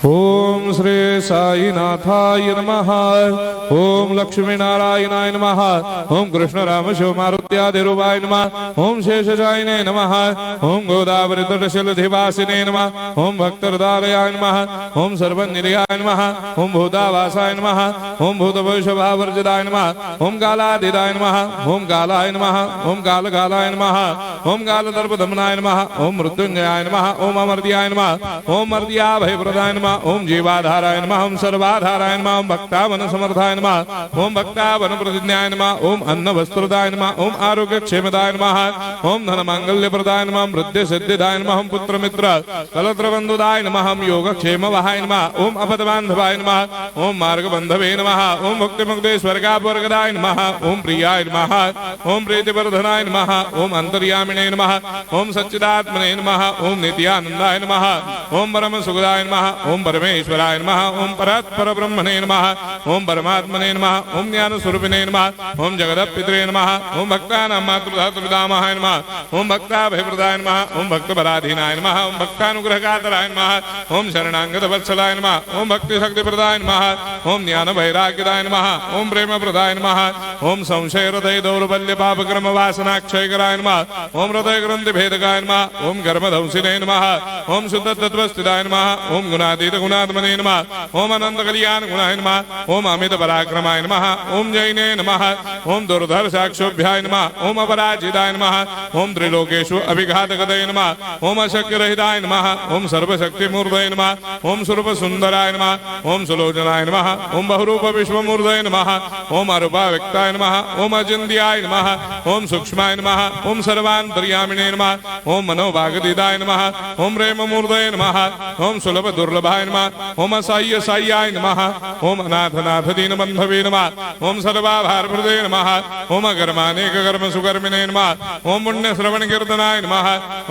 ओम श्री साईनाथाय नमः। ओम लक्ष्मी नारायणाय नमः। ओम कृष्ण राम शिव मारुत्यादिरूपाय नमः। ओम शेषजायिने नमः। ओम गोदावरी तटशिलधिवासिने नमः। ओम भक्तहृदयाय नमः। ओम सर्वनिलयाय नमः। ओम भूतावासाय नमः। ओम भूतभविष्यभावर्जिताय नमः। ओम कालादिदाय नमः। ओम कालाय नमः। ओम कालकालाय नमः। ओम कालदर्पदमनाय नमः। ओम मृत्युंजयाय नमः। ओम अमर्त्याय नमः। ओम मर्त्याभयप्रदाय नमः। ओम जीवाधाराय नमः। ओम सर्वाधाराय नमः। ओम भक्तावन समर्थाय नमः। ओम भक्तावन प्रतिज्ञाय नमः। ओम अन्न वस्त्रदाय नमः। ओम आरोग्य क्षेमदाय नमः। ओम धन मांगल्य प्रदाय नमः। ओम वृद्धि सिद्धिदाय नमः। ओम पुत्र मित्र कलत्र बंधुदाय नमः। ओम योग क्षेम वहाय नमः। ओम अपद बांधवाय नमः। ओम मार्ग बंधवे नमः। ओम भक्ति मुक्ति स्वर्गापवर्गदाय नमः। ओम प्रियाय नमः। ओम प्रीतिवर्धनाय नमः। ओम अंतर्यामिने नमः। ओम सच्चिदात्मने नमः। ओम नित्यानंदाय नमः। ओम परम सुखदाय नमः। ओम परमेश्वराय नमः। ओम परात्पर ब्रह्मणे नमः। ओम परमात्मने नमः। ओम ज्ञान स्वरूपिणे नमः। ओम जगदपितरे नमः। ओम भक्तानां मातृधातुर्दामाय नमः। ओम भक्ताभयप्रदाय नमः। ओम भक्तपराधीनाय नमः। ओम भक्तानुग्रहकातराय नमः। ओम शरणागत वत्सलाय नमः। ओम भक्ति शक्ति प्रदाय नमः। ओम ज्ञान वैराग्यदाय नमः। ओम प्रेम प्रदाय नमः। ओम संशय हृदय दौर्बल्य पापक्रम वासनाक्षयकराय नमः। ओम हृदय ग्रंथि भेदकाय नमः। ओम कर्मधंसिने नमः। ओम शुद्ध तत्वस्थिताय नमः। ओम गुणातीत गुणात्मने नमः। ओम अनंत कल्याण गुणाय नमः। ओम अमित पराक्रमाय नमः। ओम जैने नमः। ओम दुर्धर साक्षोभ्याय नमः। ओम अपराजिताय नमः। ओम त्रिलोकेषु अभिघातगतये नमः। ओम अशक्य रहिताय नमः। ओम सर्वशक्ति मूर्तये नमः। ओम स्वरूप सुंदराय नमः। ओम सुलोचनाय नमः। ओम बहुरूप विश्वमूर्तये नमः। ओम अरूपाव्यक्ताय नमः। ओम अचिन्त्याय नमः। ओम सूक्ष्माय नमः। ओम सर्वान्तर्यामिने नमः। ओम मनोभागदिदाय नमः। ओम प्रेम मूर्तये नमः। ओम सुलभ दुर्लभाय नमः। ओम असाह्य साह्याय नमः। ओम अनाथनाथ दीन बंधवे नमः। ओम सर्वाभारप्रदे नमः। ओम अकर्मानेक कर्म सुकर्मिणे नमः। ओम पुण्य श्रवण कीर्तनाय नमः।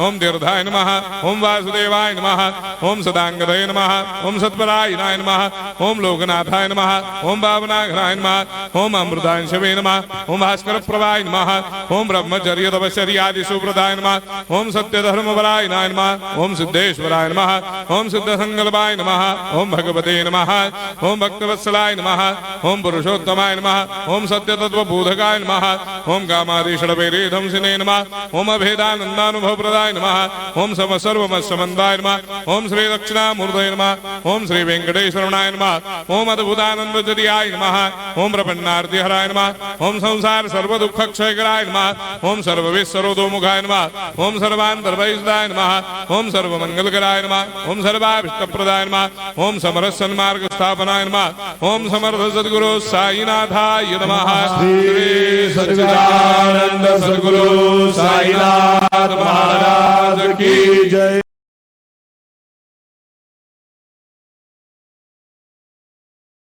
ओम तीर्थाय नमः। ओम वासुदेवाय नमः। ओम सदांगदये नमः। ओम सत्परायणाय नमः। ओम लोकनाथाय नमः। ओम भावनाघ्नाय नमः। ओम अमृतांशवे नमः। ओम भास्कर प्रभाय नमः। ओम ब्रह्मचर्य तपश्चर्यादि सुप्रदाय नमः। ओम सत्य धर्म बलायनाय नमः। ओम सिद्धेश्वराय नमः। ओम सिद्ध संकल्पाय नमः। ओम भगवते नमः। ओम भक्तवत्सलाय नमः। ओम पुरुषोत्तमाय नमः। ओम सत्य तत्व बोधकाय नमः। ओम कामादि षड्वैरेधंसिने नमः। ओम अभेदानंदानुभव प्रदाय नमः। ओम सम सर्वमस्समन्दाय नमः। ओम श्री दक्षिणामूर्तये नमः। ओम श्री वेंकटेश्वरनाय नमः। ओम अद्भुतानंदजरियाय नमः। ओम प्रपन्नार्ति हराय नमः। ओम संसार सर्व दुख क्षयकराय नमः। ओम सर्वविस्सरोदोमुखाय नमः। ओम सर्वान्तर्वैसदाय नमः। ओम सर्वमंगलकराय नमः। ओम सर्वाभिष्टप्रदाय नमः। ओम समरस सन्मार्ग स्थापनाय नमः। ओम समर्थ सद्गुरु साईनाथाय नमः। श्री सच्चिदानंद सद्गुरु साईनाथ महाराज की जय।